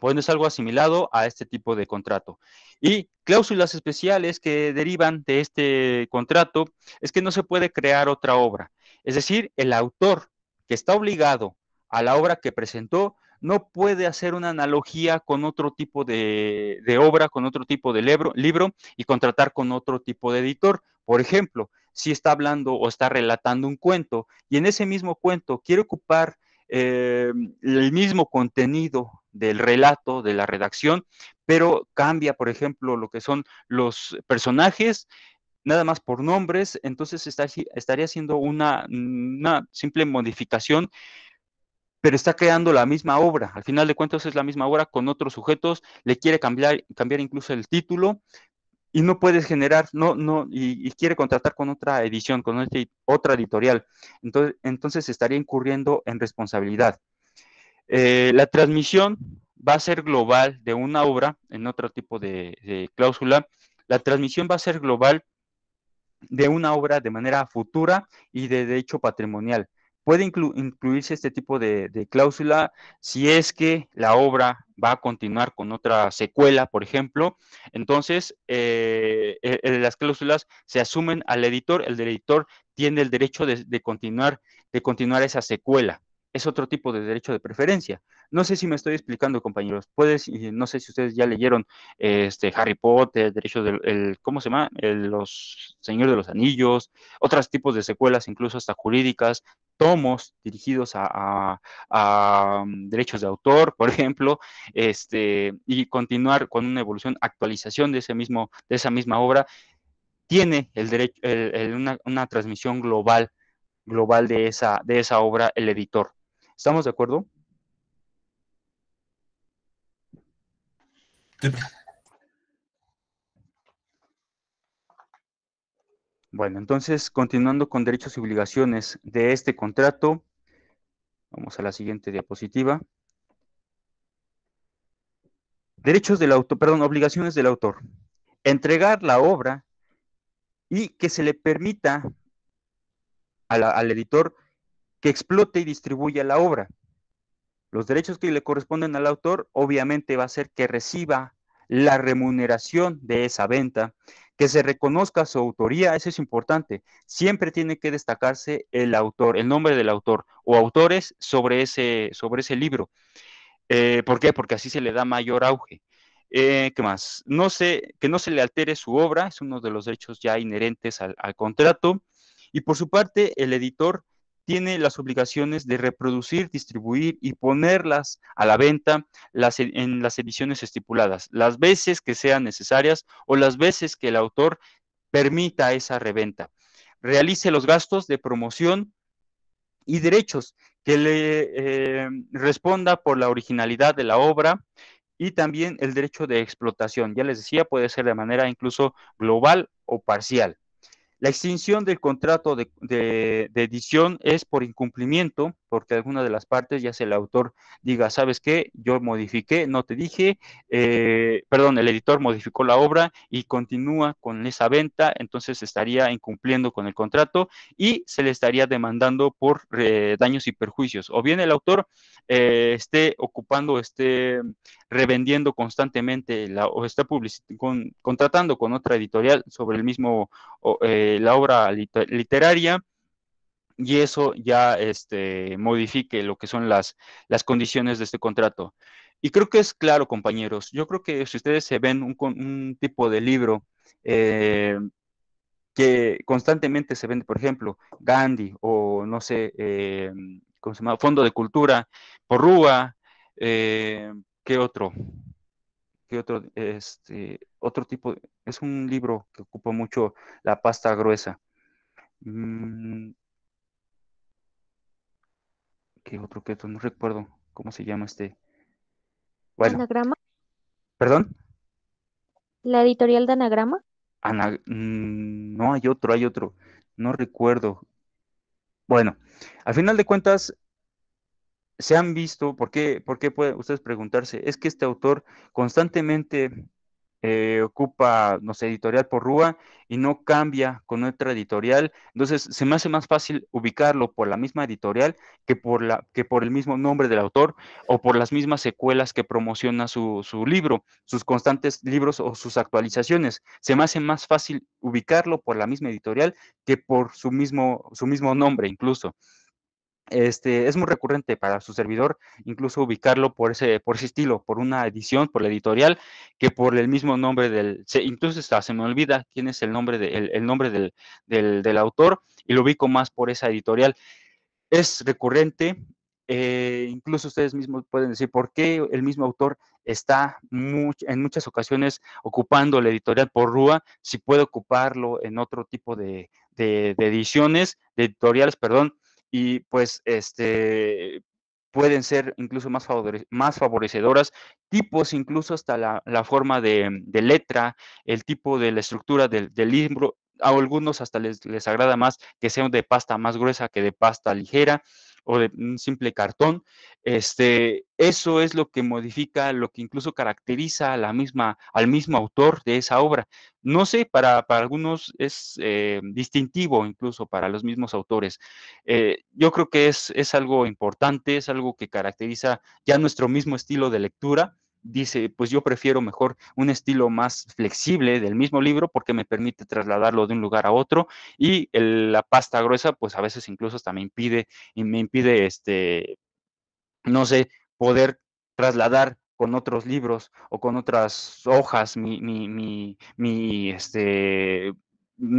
Bueno, es algo asimilado a este tipo de contrato. Y cláusulas especiales que derivan de este contrato es que no se puede crear otra obra. Es decir, el autor que está obligado a la obra que presentó no puede hacer una analogía con otro tipo de obra, con otro tipo de libro y contratar con otro tipo de editor. Por ejemplo, si está hablando o está relatando un cuento y en ese mismo cuento quiere ocupar el mismo contenido del relato, de la redacción, pero cambia, por ejemplo, lo que son los personajes, nada más por nombres, entonces estaría haciendo una simple modificación, pero está creando la misma obra. Al final de cuentas es la misma obra con otros sujetos, le quiere cambiar incluso el título, y no puedes generar, y quiere contratar con otra edición, con otra editorial. Entonces estaría incurriendo en responsabilidad. La transmisión va a ser global de una obra, en otro tipo de cláusula. La transmisión va a ser global de una obra de manera futura y de derecho patrimonial. Puede incluirse este tipo de cláusula si es que la obra va a continuar con otra secuela, por ejemplo. Entonces, las cláusulas se asumen al editor. El editor tiene el derecho de continuar esa secuela. Es otro tipo de derecho de preferencia. No sé si me estoy explicando, compañeros. No sé si ustedes ya leyeron Harry Potter, derecho ¿cómo se llama? Los Señor de los Anillos, otros tipos de secuelas, incluso hasta jurídicas, tomos dirigidos a derechos de autor, por ejemplo, y continuar con una evolución, actualización de esa misma obra, tiene el derecho, una transmisión global de esa obra, el editor. ¿Estamos de acuerdo? Bueno, entonces, continuando con derechos y obligaciones de este contrato, vamos a la siguiente diapositiva. Obligaciones del autor. Entregar la obra y que se le permita al editor que explote y distribuya la obra. Los derechos que le corresponden al autor, obviamente, va a ser que reciba la remuneración de esa venta, que se reconozca su autoría, eso es importante. Siempre tiene que destacarse el autor, el nombre del autor o autores sobre ese libro. ¿Por qué? Porque así se le da mayor auge. ¿Qué más? Que no se le altere su obra, es uno de los derechos ya inherentes al contrato. Y por su parte, el editor tiene las obligaciones de reproducir, distribuir y ponerlas a la venta en las ediciones estipuladas, las veces que sean necesarias o las veces que el autor permita esa reventa. Realice los gastos de promoción y derechos, que le responda por la originalidad de la obra y también el derecho de explotación. Ya les decía, puede ser de manera incluso global o parcial. La extinción del contrato de edición es por incumplimiento, porque alguna de las partes, ya sea el autor diga, ¿sabes qué? Yo modifiqué, no te dije, el editor modificó la obra y continúa con esa venta, entonces estaría incumpliendo con el contrato y se le estaría demandando por daños y perjuicios. O bien el autor esté ocupando, revendiendo constantemente o está contratando con otra editorial sobre el mismo, la obra literaria, y eso ya modifique lo que son las condiciones de este contrato. Y creo que es claro, compañeros. Yo creo que si ustedes se ven un tipo de libro que constantemente se vende, por ejemplo, Gandhi o no sé, ¿cómo se llama? Fondo de Cultura, Porrúa, ¿qué otro? ¿Qué otro? Otro tipo, es un libro que ocupa mucho la pasta gruesa. Mm, ¿Qué otro? ¿Qué otro? No recuerdo cómo se llama este. Bueno, ¿Anagrama? perdón. ¿La editorial de Anagrama? No, hay otro. No recuerdo. Bueno, al final de cuentas, se han visto, por qué pueden ustedes preguntarse? Es que este autor constantemente ocupa, no sé, editorial por Rúa y no cambia con otra editorial. Entonces, se me hace más fácil ubicarlo por la misma editorial que por el mismo nombre del autor o por las mismas secuelas que promociona su libro, sus constantes libros o sus actualizaciones. Se me hace más fácil ubicarlo por la misma editorial que por su mismo nombre incluso. Es muy recurrente para su servidor incluso ubicarlo por ese estilo, por una edición, por la editorial, que por el mismo nombre incluso hasta se me olvida quién es el nombre, el nombre del autor y lo ubico más por esa editorial. Es recurrente, incluso ustedes mismos pueden decir por qué el mismo autor está en muchas ocasiones ocupando la editorial por Rúa, si puede ocuparlo en otro tipo de ediciones, de editoriales, perdón, y pues pueden ser incluso más favorecedoras, tipos incluso hasta la forma de letra, el tipo de la estructura del libro, a algunos hasta les agrada más que sea de pasta más gruesa que de pasta ligera o de un simple cartón. Eso es lo que modifica, lo que incluso caracteriza al mismo autor de esa obra. No sé, para algunos es distintivo incluso para los mismos autores. Yo creo que es algo importante, es algo que caracteriza ya nuestro mismo estilo de lectura. Dice, pues yo prefiero mejor un estilo más flexible del mismo libro porque me permite trasladarlo de un lugar a otro y la pasta gruesa pues a veces incluso hasta me impide no sé, poder trasladar con otros libros o con otras hojas no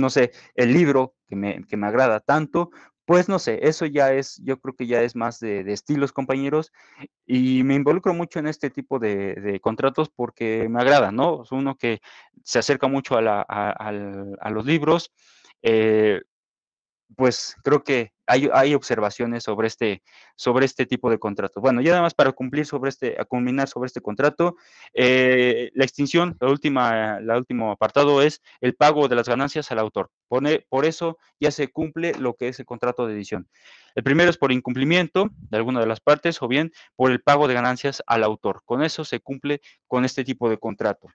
sé, el libro que me agrada tanto, pues no sé, eso ya es, yo creo que ya es más de estilos, compañeros, y me involucro mucho en este tipo de contratos porque me agrada, ¿no? Es uno que se acerca mucho a los libros, eh, pues creo que hay observaciones sobre este tipo de contratos. Bueno, ya nada más para cumplir a culminar sobre este contrato, la extinción, la último apartado es el pago de las ganancias al autor. Por eso ya se cumple lo que es el contrato de edición. El primero es por incumplimiento de alguna de las partes o bien por el pago de ganancias al autor. Con eso se cumple con este tipo de contrato.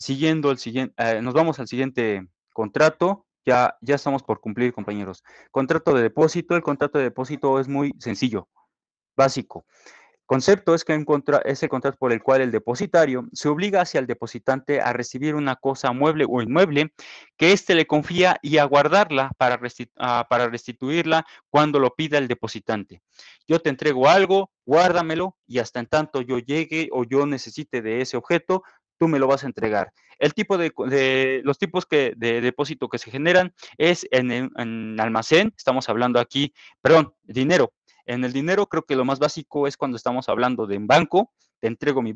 Nos vamos al siguiente contrato. Ya estamos por cumplir, compañeros. Contrato de depósito. El contrato de depósito es muy sencillo, básico. Concepto es que es el contrato por el cual el depositario se obliga hacia el depositante a recibir una cosa mueble o inmueble que éste le confía y a guardarla para restituirla cuando lo pida el depositante. Yo te entrego algo, guárdamelo y hasta en tanto yo llegue o yo necesite de ese objeto, tú me lo vas a entregar. Los tipos de depósito que se generan es en almacén, estamos hablando aquí, perdón, dinero. En el dinero creo que lo más básico es cuando estamos hablando de un banco, te entrego mi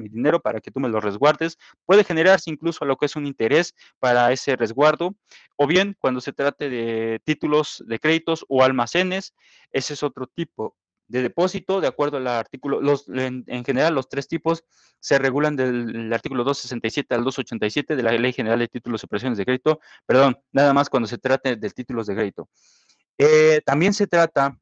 dinero para que tú me lo resguardes. Puede generarse incluso lo que es un interés para ese resguardo, o bien cuando se trate de títulos de créditos o almacenes, ese es otro tipo de depósito, de acuerdo al artículo, en general los tres tipos se regulan del artículo 267 al 287 de la Ley General de Títulos y Operaciones de Crédito, perdón, nada más cuando se trate de títulos de crédito. También se trata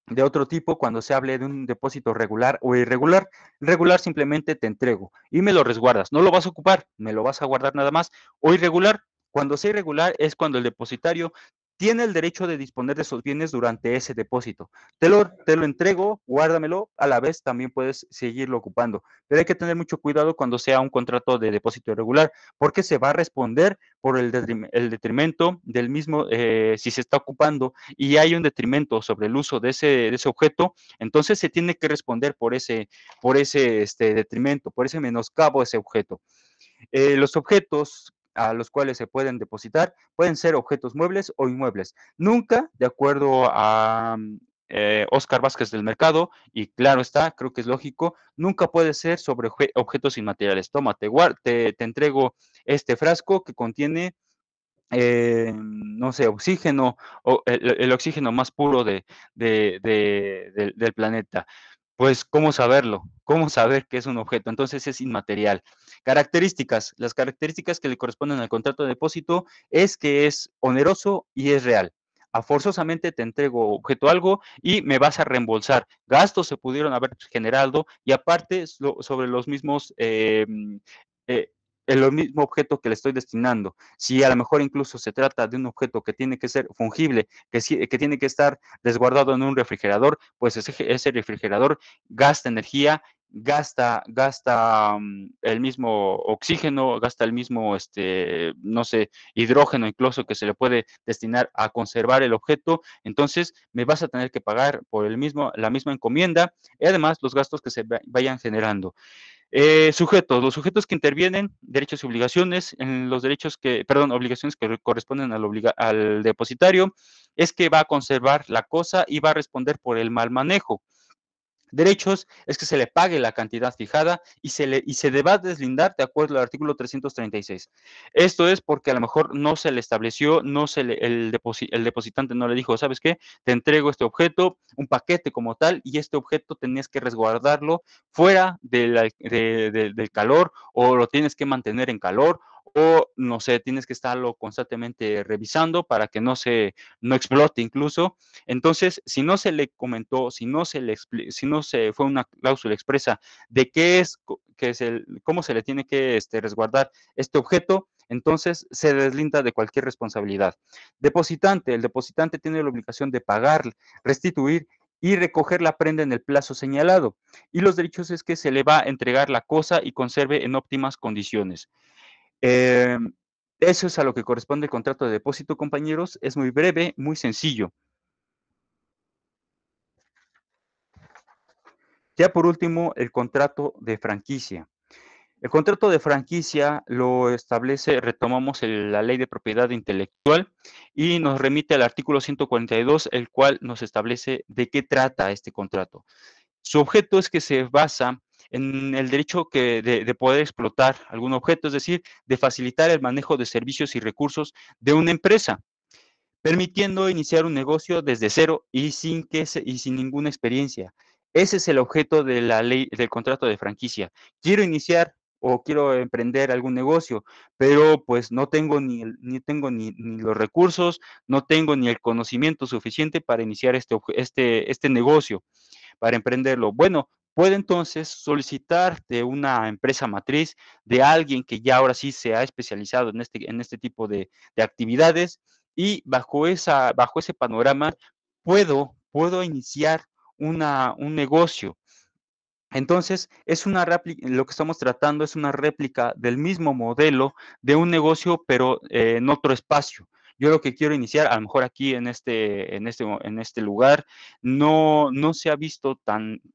de otro tipo cuando se hable de un depósito regular o irregular. Regular simplemente te entrego y me lo resguardas. No lo vas a ocupar, me lo vas a guardar nada más. O irregular, cuando sea irregular es cuando el depositario tiene el derecho de disponer de esos bienes durante ese depósito. Te lo entrego, guárdamelo, a la vez también puedes seguirlo ocupando. Pero hay que tener mucho cuidado cuando sea un contrato de depósito irregular, porque se va a responder por el detrimento del mismo, si se está ocupando y hay un detrimento sobre el uso de ese objeto, entonces se tiene que responder por ese detrimento, por ese menoscabo a ese objeto. Los objetos a los cuales se pueden depositar pueden ser objetos muebles o inmuebles. Nunca, de acuerdo a Oscar Vázquez del Mercado, y claro está, creo que es lógico, nunca puede ser sobre objetos inmateriales. Toma, te entrego este frasco que contiene no sé, oxígeno, o el oxígeno más puro del planeta. Pues, ¿cómo saberlo? ¿Cómo saber que es un objeto? Entonces es inmaterial. Características. Las características que le corresponden al contrato de depósito es que es oneroso y es real. Forzosamente te entrego objeto algo y me vas a reembolsar. Gastos se pudieron haber generado y aparte sobre los mismos eh, el mismo objeto que le estoy destinando. Si a lo mejor incluso se trata de un objeto que tiene que ser fungible, que tiene que estar resguardado en un refrigerador, pues ese refrigerador gasta energía, gasta el mismo oxígeno, gasta el mismo, no sé, hidrógeno incluso que se le puede destinar a conservar el objeto. Entonces me vas a tener que pagar por la misma encomienda y además los gastos que se vayan generando. Sujetos, los sujetos que intervienen, derechos y obligaciones, en los obligaciones que corresponden al depositario, es que va a conservar la cosa y va a responder por el mal manejo. Derechos es que se le pague la cantidad fijada y se deba deslindar de acuerdo al artículo 336. Esto es porque a lo mejor no se le estableció, el depositante no le dijo, ¿sabes qué? Te entrego este objeto, un paquete como tal, y este objeto tenías que resguardarlo fuera del calor o lo tienes que mantener en calor o no sé, tienes que estarlo constantemente revisando para que no explote incluso. Entonces, si no se le comentó, si no se fue una cláusula expresa de cómo se le tiene que resguardar este objeto, entonces se deslinda de cualquier responsabilidad. Depositante, el depositante tiene la obligación de pagar, restituir y recoger la prenda en el plazo señalado. Y los derechos es que se le va a entregar la cosa y conserve en óptimas condiciones. Eso es a lo que corresponde el contrato de depósito, compañeros. Es muy breve, muy sencillo. Ya por último, el contrato de franquicia. El contrato de franquicia lo establece, retomamos la ley de propiedad intelectual y nos remite al artículo 142, el cual nos establece de qué trata este contrato. Su objeto es que se basa en el derecho de poder explotar algún objeto, es decir, de facilitar el manejo de servicios y recursos de una empresa, permitiendo iniciar un negocio desde cero y sin ninguna experiencia. Ese es el objeto de la ley del contrato de franquicia. Quiero iniciar o quiero emprender algún negocio, pero pues no tengo ni los recursos, no tengo ni el conocimiento suficiente para iniciar este negocio, para emprenderlo. Bueno, puede entonces solicitar de una empresa matriz, de alguien que ya ahora sí se ha especializado en este tipo de actividades, y bajo ese panorama puedo iniciar un negocio. Entonces, lo que estamos tratando es una réplica del mismo modelo de un negocio, pero en otro espacio. Yo lo que quiero iniciar, a lo mejor aquí en este lugar, no se ha visto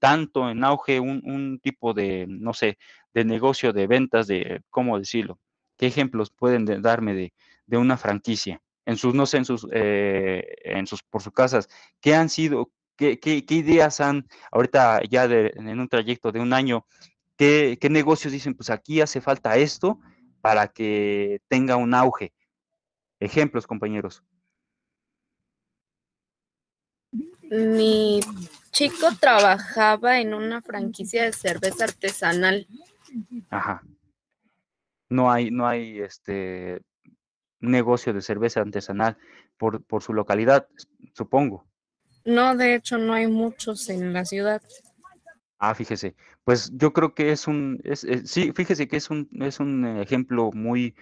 tanto en auge un tipo de, no sé, de negocio de ventas, ¿cómo decirlo? ¿Qué ejemplos pueden darme de una franquicia? No sé, por sus casas, ¿qué han sido, qué ideas han ahorita ya en un trayecto de un año, qué negocios dicen, pues aquí hace falta esto para que tenga un auge? Ejemplos, compañeros. Mi chico trabajaba en una franquicia de cerveza artesanal. Ajá. No hay negocio de cerveza artesanal por su localidad, supongo. No, de hecho, no hay muchos en la ciudad. Fíjese, pues yo creo que sí, fíjese que es un ejemplo muy,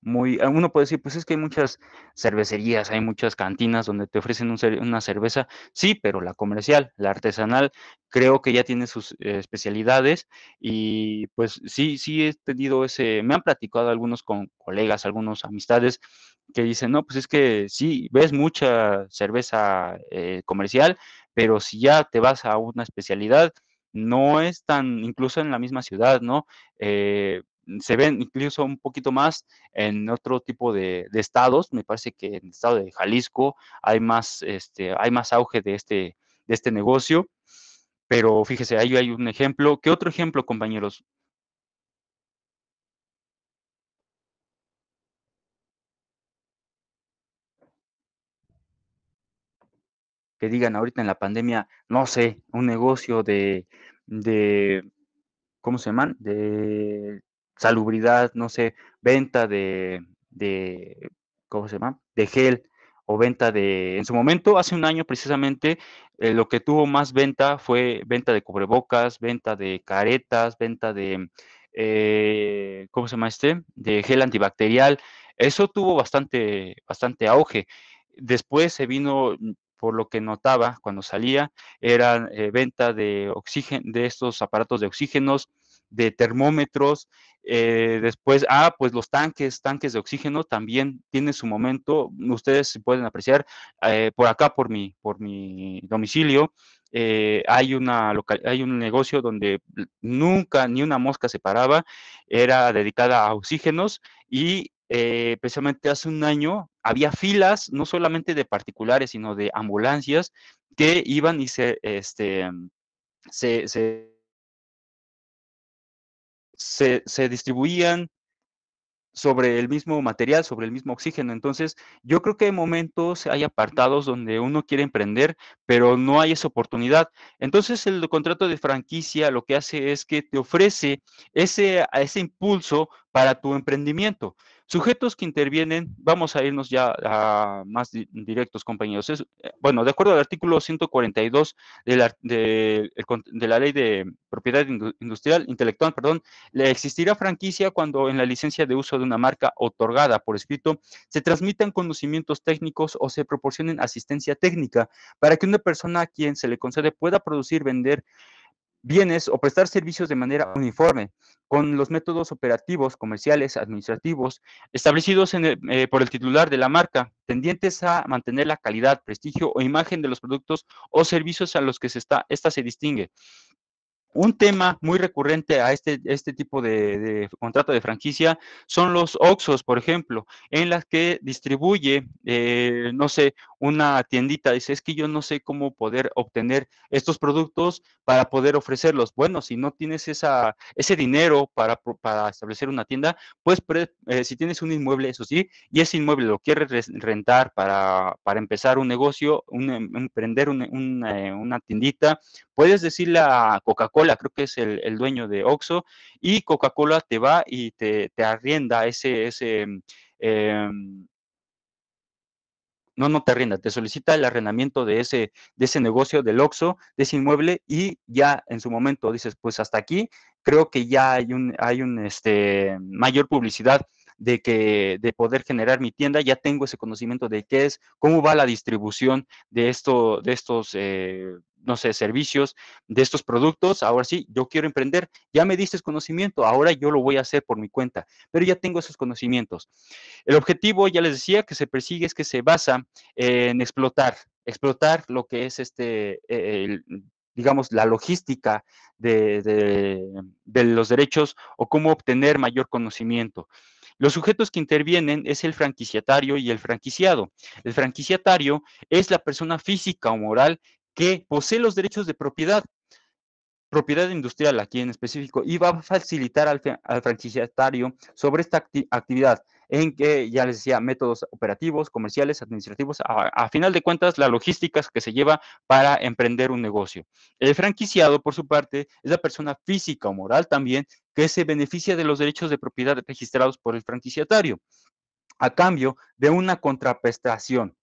uno puede decir, pues es que hay muchas cervecerías, hay muchas cantinas donde te ofrecen una cerveza, sí, pero la comercial, la artesanal, creo que ya tiene sus especialidades y pues sí, sí he tenido me han platicado algunos con colegas, algunos amistades que dicen, no, pues es que sí, ves mucha cerveza comercial, pero si ya te vas a una especialidad, no es tan, incluso en la misma ciudad, ¿no? Se ven incluso un poquito más en otro tipo de estados. Me parece que en el estado de Jalisco hay más auge de este negocio. Pero fíjese, ahí hay un ejemplo. ¿Qué otro ejemplo, compañeros? Que digan ahorita en la pandemia, no sé, un negocio de ¿cómo se llaman? De salubridad, no sé, venta de ¿cómo se llama? De gel o venta en su momento, hace un año precisamente, lo que tuvo más venta fue venta de cubrebocas, venta de caretas, venta ¿cómo se llama este? De gel antibacterial. Eso tuvo bastante auge. Después se vino, por lo que notaba cuando salía, era venta de oxígeno, de estos aparatos de oxígenos, de termómetros. Después, pues los tanques de oxígeno también tienen su momento. Ustedes pueden apreciar por acá, por mi domicilio, hay un negocio donde nunca ni una mosca se paraba, era dedicada a oxígenos y precisamente hace un año había filas, no solamente de particulares, sino de ambulancias que iban y se, se se distribuían sobre el mismo material, sobre el mismo oxígeno. Entonces, yo creo que hay momentos, hay apartados donde uno quiere emprender, pero no hay esa oportunidad. Entonces, el contrato de franquicia lo que hace es que te ofrece ese impulso para tu emprendimiento. Sujetos que intervienen, vamos a irnos ya a más directos, compañeros. Bueno, de acuerdo al artículo 142 de la Ley de Propiedad Industrial, Intelectual, perdón, le existirá franquicia cuando en la licencia de uso de una marca otorgada por escrito se transmitan conocimientos técnicos o se proporcionen asistencia técnica para que una persona a quien se le concede pueda producir, vender bienes o prestar servicios de manera uniforme, con los métodos operativos, comerciales, administrativos, establecidos por el titular de la marca, tendientes a mantener la calidad, prestigio o imagen de los productos o servicios a los que esta se distingue. Un tema muy recurrente a este tipo de contrato de franquicia son los OXXOs, por ejemplo, en las que distribuye, no sé, una tiendita, dice, es que yo no sé cómo poder obtener estos productos para poder ofrecerlos. Bueno, si no tienes ese dinero para establecer una tienda, pues si tienes un inmueble, eso sí, y ese inmueble lo quieres rentar para empezar un negocio, emprender una tiendita, puedes decirle a Coca-Cola, creo que es el dueño de Oxxo, y Coca-Cola te va y te arrienda eh, no te arrienda, te solicita el arrendamiento de ese negocio, del Oxxo, de ese inmueble, y ya en su momento dices, pues hasta aquí, creo que ya mayor publicidad de poder generar mi tienda, ya tengo ese conocimiento de qué es, cómo va la distribución de estos, no sé, servicios, de estos productos. Ahora sí, yo quiero emprender, ya me diste conocimiento, ahora yo lo voy a hacer por mi cuenta, pero ya tengo esos conocimientos. El objetivo, ya les decía, que se persigue es que se basa en explotar lo que es digamos, la logística de los derechos o cómo obtener mayor conocimiento. Los sujetos que intervienen es el franquiciatario y el franquiciado. El franquiciatario es la persona física o moral que posee los derechos de propiedad industrial aquí en específico, y va a facilitar al franquiciatario sobre esta actividad, en que ya les decía, métodos operativos, comerciales, administrativos, a final de cuentas, la logística que se lleva para emprender un negocio. El franquiciado, por su parte, es la persona física o moral también que se beneficia de los derechos de propiedad registrados por el franquiciatario, a cambio de una contraprestación.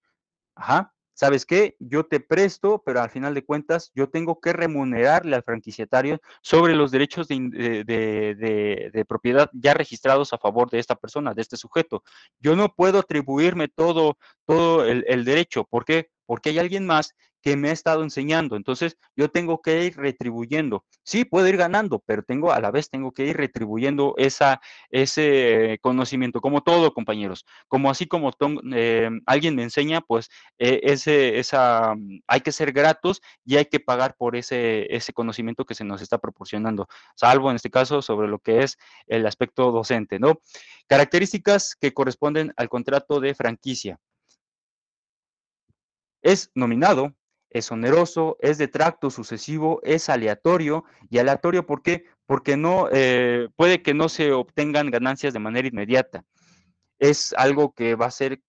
Ajá. ¿sabes qué? Yo te presto, pero al final de cuentas yo tengo que remunerarle al franquiciatario sobre los derechos de propiedad ya registrados a favor de esta persona, de este sujeto. Yo no puedo atribuirme todo el derecho. ¿Por qué? Porque hay alguien más que me ha estado enseñando. Entonces, yo tengo que ir retribuyendo. Sí, puedo ir ganando, pero a la vez tengo que ir retribuyendo ese conocimiento, como todo, compañeros. Como así como alguien me enseña, pues hay que ser gratos y hay que pagar por ese conocimiento que se nos está proporcionando, salvo en este caso sobre lo que es el aspecto docente, ¿no? Características que corresponden al contrato de franquicia. Es nominado, es oneroso, es de tracto sucesivo, es aleatorio. ¿Y aleatorio por qué? Porque no, puede que no se obtengan ganancias de manera inmediata. Es algo que va a ser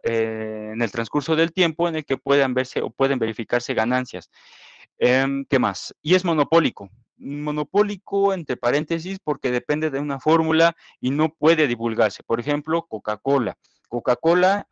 en el transcurso del tiempo en el que puedan verse o pueden verificarse ganancias. ¿Qué más? Y es monopólico. Monopólico, entre paréntesis, porque depende de una fórmula y no puede divulgarse. Por ejemplo, Coca-Cola. Coca-Cola,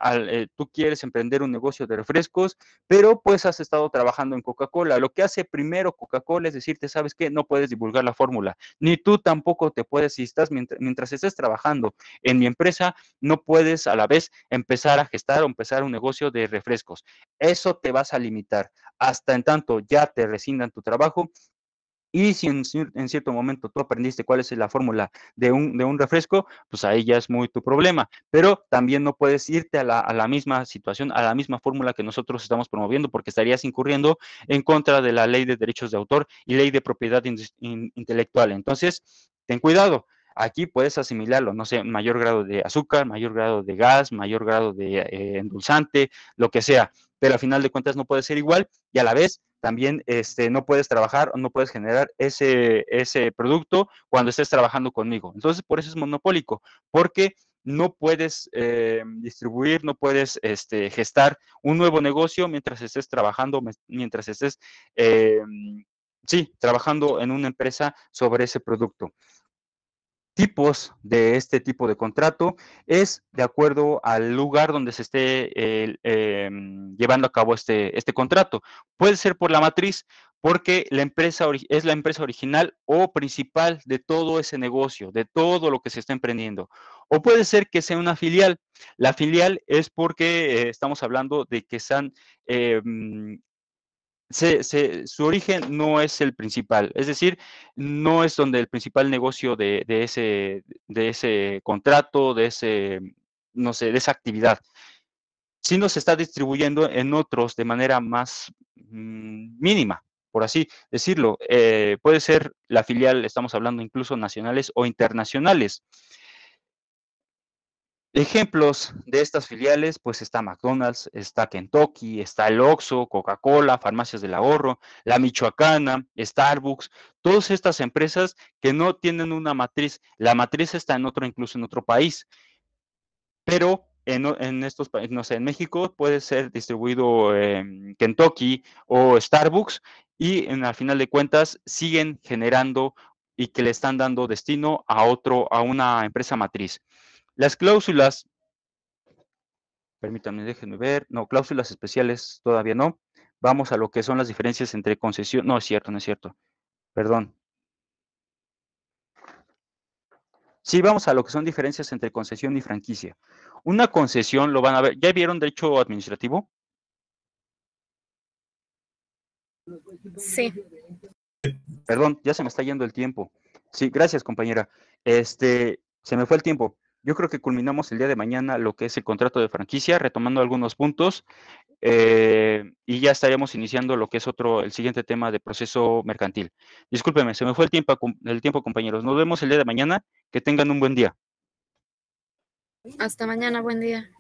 tú quieres emprender un negocio de refrescos, pero pues has estado trabajando en Coca-Cola. Lo que hace primero Coca-Cola es decirte, ¿sabes qué? No puedes divulgar la fórmula, ni tú tampoco te puedes, si estás, mientras estés trabajando en mi empresa, no puedes a la vez empezar a gestar o empezar un negocio de refrescos. Eso te vas a limitar. Hasta en tanto ya te rescindan tu trabajo. Y si en cierto momento tú aprendiste cuál es la fórmula de un refresco, pues ahí ya es muy tu problema. Pero también no puedes irte a la misma situación, a la misma fórmula que nosotros estamos promoviendo, porque estarías incurriendo en contra de la ley de derechos de autor y ley de propiedad intelectual. Entonces, ten cuidado. Aquí puedes asimilarlo, no sé, mayor grado de azúcar, mayor grado de gas, mayor grado de endulzante, lo que sea. Pero al final de cuentas no puede ser igual y a la vez también no puedes trabajar o no puedes generar ese producto cuando estés trabajando conmigo. Entonces, por eso es monopólico, porque no puedes distribuir, no puedes gestar un nuevo negocio mientras estés trabajando, mientras estés, sí, trabajando en una empresa sobre ese producto. Tipos de este tipo de contrato es de acuerdo al lugar donde se esté llevando a cabo este contrato. Puede ser por la matriz, porque la empresa es la empresa original o principal de todo ese negocio, de todo lo que se está emprendiendo. O puede ser que sea una filial. La filial es porque estamos hablando de que sean su origen no es el principal, es decir, no es donde el principal negocio de ese contrato, no sé, de esa actividad, sino se está distribuyendo en otros de manera más mínima, por así decirlo. Puede ser la filial, estamos hablando incluso nacionales o internacionales. Ejemplos de estas filiales, pues está McDonald's, está Kentucky, está el Oxxo, Coca-Cola, Farmacias del Ahorro, La Michoacana, Starbucks, todas estas empresas que no tienen una matriz. La matriz está incluso en otro país, pero en estos países, no sé, en México puede ser distribuido en Kentucky o Starbucks y al final de cuentas siguen generando y que le están dando destino a una empresa matriz. Las cláusulas, permítanme, déjenme ver. No, cláusulas especiales todavía no. Vamos a lo que son las diferencias entre concesión. No es cierto, no es cierto. Perdón. Sí, vamos a lo que son diferencias entre concesión y franquicia. Una concesión lo van a ver. ¿Ya vieron derecho administrativo? Sí. Perdón, ya se me está yendo el tiempo. Sí, gracias, compañera. Se me fue el tiempo. Yo creo que culminamos el día de mañana lo que es el contrato de franquicia, retomando algunos puntos, y ya estaríamos iniciando lo que es el siguiente tema de proceso mercantil. Discúlpeme, se me fue el tiempo, compañeros. Nos vemos el día de mañana. Que tengan un buen día. Hasta mañana, buen día.